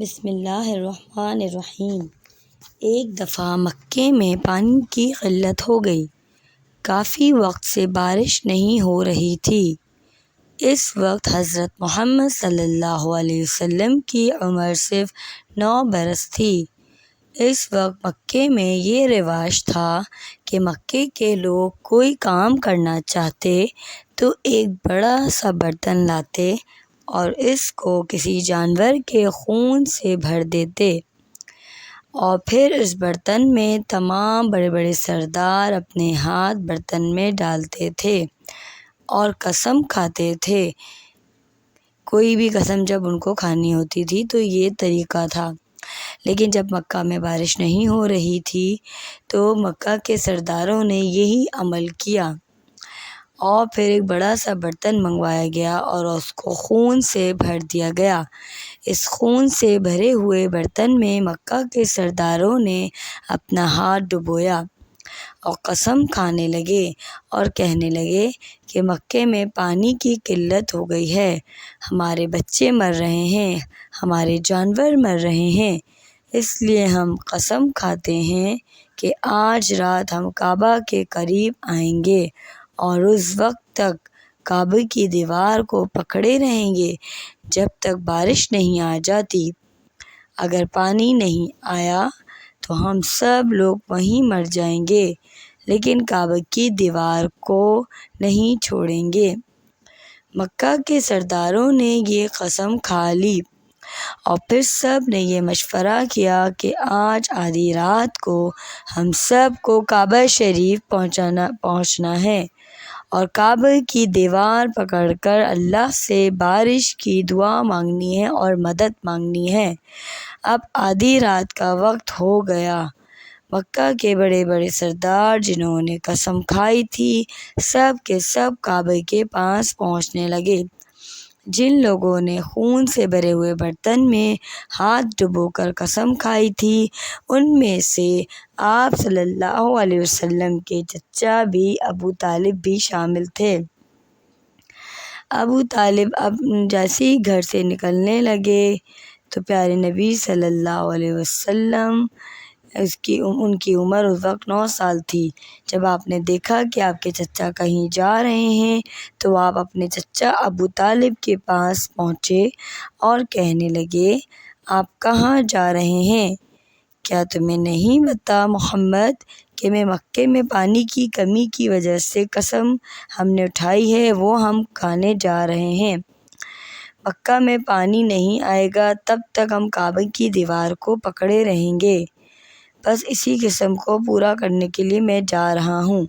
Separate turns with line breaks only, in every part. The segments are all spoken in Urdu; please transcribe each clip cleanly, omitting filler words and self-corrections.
بسم اللہ الرحمن الرحیم۔ ایک دفعہ مکے میں پانی کی قلت ہو گئی۔ کافی وقت سے بارش نہیں ہو رہی تھی۔ اس وقت حضرت محمد صلی اللہ علیہ وسلم کی عمر صرف 9 برس تھی۔ اس وقت مکے میں یہ رواج تھا کہ مکے کے لوگ کوئی کام کرنا چاہتے تو ایک بڑا سا برتن لاتے اور اس کو کسی جانور کے خون سے بھر دیتے اور پھر اس برتن میں تمام بڑے بڑے سردار اپنے ہاتھ برتن میں ڈالتے تھے اور قسم کھاتے تھے۔ کوئی بھی قسم جب ان کو کھانی ہوتی تھی تو یہ طریقہ تھا۔ لیکن جب مکہ میں بارش نہیں ہو رہی تھی تو مکہ کے سرداروں نے یہی عمل کیا اور پھر ایک بڑا سا برتن منگوایا گیا اور اس کو خون سے بھر دیا گیا۔ اس خون سے بھرے ہوئے برتن میں مکہ کے سرداروں نے اپنا ہاتھ ڈبویا اور قسم کھانے لگے اور کہنے لگے کہ مکے میں پانی کی قلت ہو گئی ہے، ہمارے بچے مر رہے ہیں، ہمارے جانور مر رہے ہیں، اس لیے ہم قسم کھاتے ہیں کہ آج رات ہم کعبہ کے قریب آئیں گے اور اس وقت تک کعبے کی دیوار کو پکڑے رہیں گے جب تک بارش نہیں آ جاتی۔ اگر پانی نہیں آیا تو ہم سب لوگ وہیں مر جائیں گے، لیکن کعبے کی دیوار کو نہیں چھوڑیں گے۔ مکہ کے سرداروں نے یہ قسم کھا لی اور پھر سب نے یہ مشورہ کیا کہ آج آدھی رات کو ہم سب کو کعبہ شریف پہنچنا ہے اور کعبے کی دیوار پکڑ کر اللہ سے بارش کی دعا مانگنی ہے اور مدد مانگنی ہے۔ اب آدھی رات کا وقت ہو گیا۔ مکہ کے بڑے بڑے سردار جنہوں نے قسم کھائی تھی سب کے سب کعبے کے پاس پہنچنے لگے۔ جن لوگوں نے خون سے بھرے ہوئے برتن میں ہاتھ ڈبو کر قسم کھائی تھی ان میں سے آپ صلی اللہ علیہ وسلم کے چچا بھی ابو طالب بھی شامل تھے۔ ابو طالب اب جیسے ہی گھر سے نکلنے لگے تو پیارے نبی صلی اللہ علیہ وسلم ان کی عمر اس وقت 9 سال تھی۔ جب آپ نے دیکھا کہ آپ کے چچا کہیں جا رہے ہیں تو آپ اپنے چچا ابو طالب کے پاس پہنچے اور کہنے لگے، آپ کہاں جا رہے ہیں؟ کیا تمہیں نہیں پتہ محمد کہ مکے میں پانی کی کمی کی وجہ سے قسم ہم نے اٹھائی ہے وہ ہم کھانے جا رہے ہیں۔ مکہ میں پانی نہیں آئے گا تب تک ہم کعبے کی دیوار کو پکڑے رہیں گے۔ بس اسی قسم کو پورا کرنے کے لیے میں جا رہا ہوں۔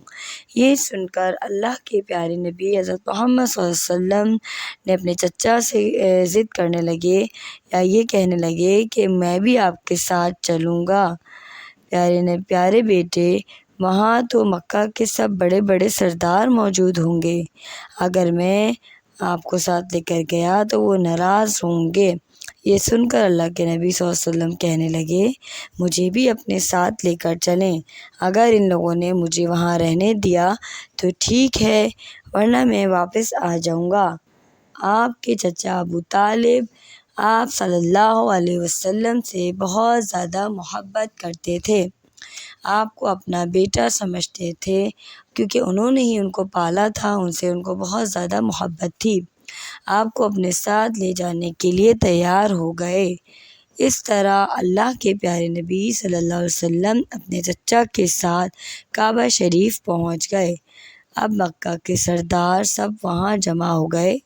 یہ سن کر اللہ کے پیارے نبی حضرت محمد صلی اللہ علیہ وسلم نے اپنے چچا سے ضد کرنے لگے یا یہ کہنے لگے کہ میں بھی آپ کے ساتھ چلوں گا۔ پیارے بیٹے، وہاں تو مکہ کے سب بڑے بڑے سردار موجود ہوں گے، اگر میں آپ کو ساتھ لے کر گیا تو وہ ناراض ہوں گے۔ یہ سن کر اللہ کے نبی صلی اللہ علیہ وسلم کہنے لگے، مجھے بھی اپنے ساتھ لے کر چلیں۔ اگر ان لوگوں نے مجھے وہاں رہنے دیا تو ٹھیک ہے ورنہ میں واپس آ جاؤں گا۔ آپ کے چچا ابو طالب آپ صلی اللہ علیہ وسلم سے بہت زیادہ محبت کرتے تھے، آپ کو اپنا بیٹا سمجھتے تھے کیونکہ انہوں نے ہی ان کو پالا تھا، ان سے ان کو بہت زیادہ محبت تھی۔ آپ کو اپنے ساتھ لے جانے کے لیے تیار ہو گئے۔ اس طرح اللہ کے پیارے نبی صلی اللہ علیہ وسلم اپنے چچا کے ساتھ کعبہ شریف پہنچ گئے۔ اب مکہ کے سردار سب وہاں جمع ہو گئے۔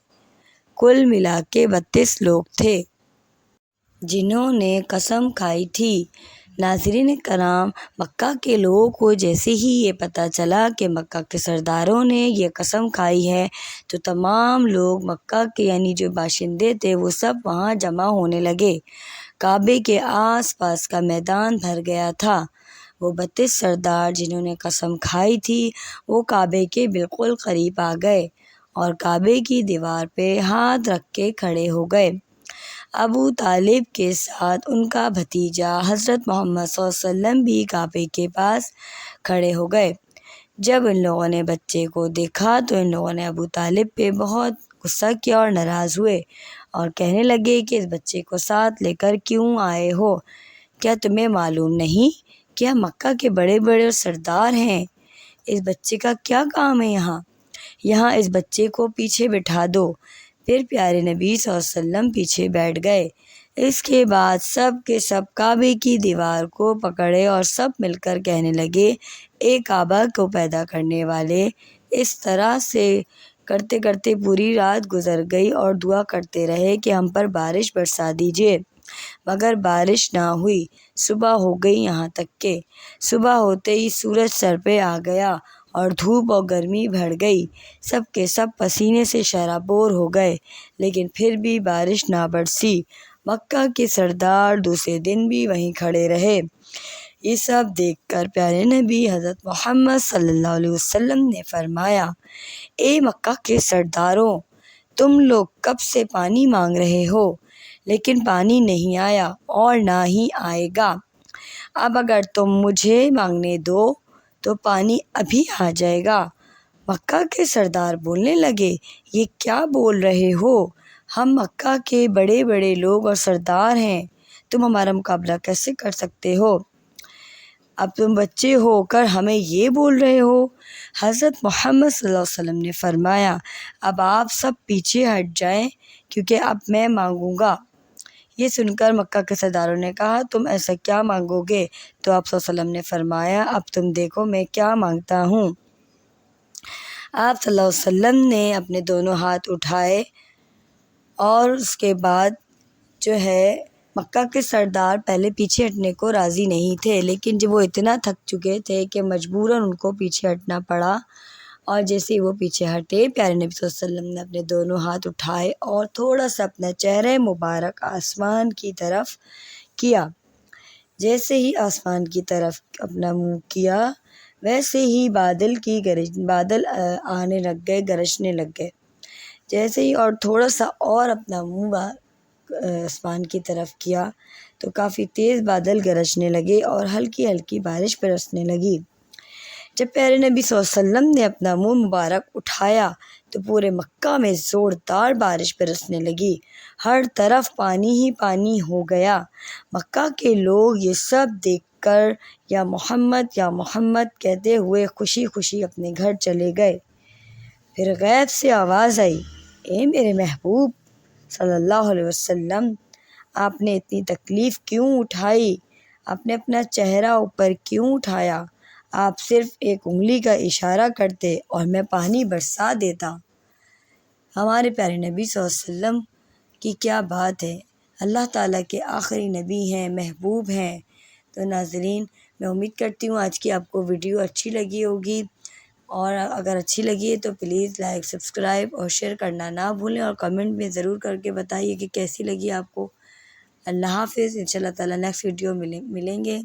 کل ملا کے 32 لوگ تھے جنہوں نے قسم کھائی تھی۔ ناظرین کرام، مکہ کے لوگوں کو جیسے ہی یہ پتہ چلا کہ مکہ کے سرداروں نے یہ قسم کھائی ہے تو تمام لوگ مکہ کے یعنی جو باشندے تھے وہ سب وہاں جمع ہونے لگے۔ کعبے کے آس پاس کا میدان بھر گیا تھا۔ وہ 32 سردار جنہوں نے قسم کھائی تھی وہ کعبے کے بالکل قریب آ گئے اور کعبے کی دیوار پہ ہاتھ رکھ کے کھڑے ہو گئے۔ ابو طالب کے ساتھ ان کا بھتیجا حضرت محمد صلی اللہ علیہ وسلم بھی کعبے کے پاس کھڑے ہو گئے۔ جب ان لوگوں نے بچے کو دیکھا تو ان لوگوں نے ابو طالب پہ بہت غصہ کیا اور ناراض ہوئے اور کہنے لگے کہ اس بچے کو ساتھ لے کر کیوں آئے ہو؟ کیا تمہیں معلوم نہیں کیا مکہ کے بڑے بڑے سردار ہیں؟ اس بچے کا کیا کام ہے یہاں اس بچے کو پیچھے بٹھا دو۔ پھر پیارے نبی صلی اللہ علیہ وسلم پیچھے بیٹھ گئے۔ اس کے بعد سب کے سب کعبے کی دیوار کو پکڑے اور سب مل کر کہنے لگے، اے کعبہ کو پیدا کرنے والے، اس طرح سے کرتے کرتے پوری رات گزر گئی اور دعا کرتے رہے کہ ہم پر بارش برسا دیجیے، مگر بارش نہ ہوئی۔ صبح ہو گئی، یہاں تک کہ صبح ہوتے ہی سورج سر پہ آ گیا اور دھوپ اور گرمی بڑھ گئی۔ سب کے سب پسینے سے شرابور ہو گئے، لیکن پھر بھی بارش نہ برسی۔ مکہ کے سردار دوسرے دن بھی وہیں کھڑے رہے۔ یہ سب دیکھ کر پیارے نبی حضرت محمد صلی اللہ علیہ وسلم نے فرمایا، اے مکہ کے سرداروں، تم لوگ کب سے پانی مانگ رہے ہو، لیکن پانی نہیں آیا اور نہ ہی آئے گا۔ اب اگر تم مجھے مانگنے دو تو پانی ابھی آ جائے گا۔ مکہ کے سردار بولنے لگے، یہ کیا بول رہے ہو؟ ہم مکہ کے بڑے بڑے لوگ اور سردار ہیں، تم ہمارا مقابلہ کیسے کر سکتے ہو؟ اب تم بچے ہو کر ہمیں یہ بول رہے ہو؟ حضرت محمد صلی اللہ علیہ وسلم نے فرمایا، اب آپ سب پیچھے ہٹ جائیں کیونکہ اب میں مانگوں گا۔ یہ سن کر مکہ کے سرداروں نے کہا، تم ایسا کیا مانگو گے؟ تو آپ صلی اللہ علیہ وسلم نے فرمایا، اب تم دیکھو میں کیا مانگتا ہوں۔ آپ صلی اللہ علیہ وسلم نے اپنے دونوں ہاتھ اٹھائے اور اس کے بعد مکہ کے سردار پہلے پیچھے ہٹنے کو راضی نہیں تھے، لیکن جب وہ اتنا تھک چکے تھے کہ مجبوراً ان کو پیچھے ہٹنا پڑا، اور جیسے ہی وہ پیچھے ہٹے، پیارے نبی صلی اللہ علیہ وسلم نے اپنے دونوں ہاتھ اٹھائے اور تھوڑا سا اپنا چہرہ مبارک آسمان کی طرف کیا۔ جیسے ہی آسمان کی طرف اپنا منہ کیا، ویسے ہی بادل آنے لگ گئے، گرجنے لگ گئے۔ جیسے ہی اور تھوڑا سا اور اپنا منہ آسمان کی طرف کیا تو کافی تیز بادل گرجنے لگے اور ہلکی ہلکی بارش برسنے لگی۔ جب پیارے نبی صلی اللہ علیہ وسلم نے اپنا منہ مبارک اٹھایا تو پورے مکہ میں زوردار بارش برسنے لگی، ہر طرف پانی ہی پانی ہو گیا۔ مکہ کے لوگ یہ سب دیکھ کر یا محمد کہتے ہوئے خوشی خوشی اپنے گھر چلے گئے۔ پھر غیب سے آواز آئی، اے میرے محبوب صلی اللہ علیہ وسلم، آپ نے اتنی تکلیف کیوں اٹھائی؟ آپ نے اپنا چہرہ اوپر کیوں اٹھایا؟ آپ صرف ایک انگلی کا اشارہ کرتے اور میں پانی برسا دیتا۔ ہمارے پیارے نبی صلی اللہ علیہ وسلم کی کیا بات ہے، اللہ تعالیٰ کے آخری نبی ہیں، محبوب ہیں۔ تو ناظرین، میں امید کرتی ہوں آج کی آپ کو ویڈیو اچھی لگی ہوگی، اور اگر اچھی لگی ہے تو پلیز لائک، سبسکرائب اور شیئر کرنا نہ بھولیں، اور کمنٹ میں ضرور کر کے بتائیے کہ کیسی لگی آپ کو۔ اللہ حافظ، انشاءاللہ تعالیٰ نیکسٹ ویڈیو ملیں گے۔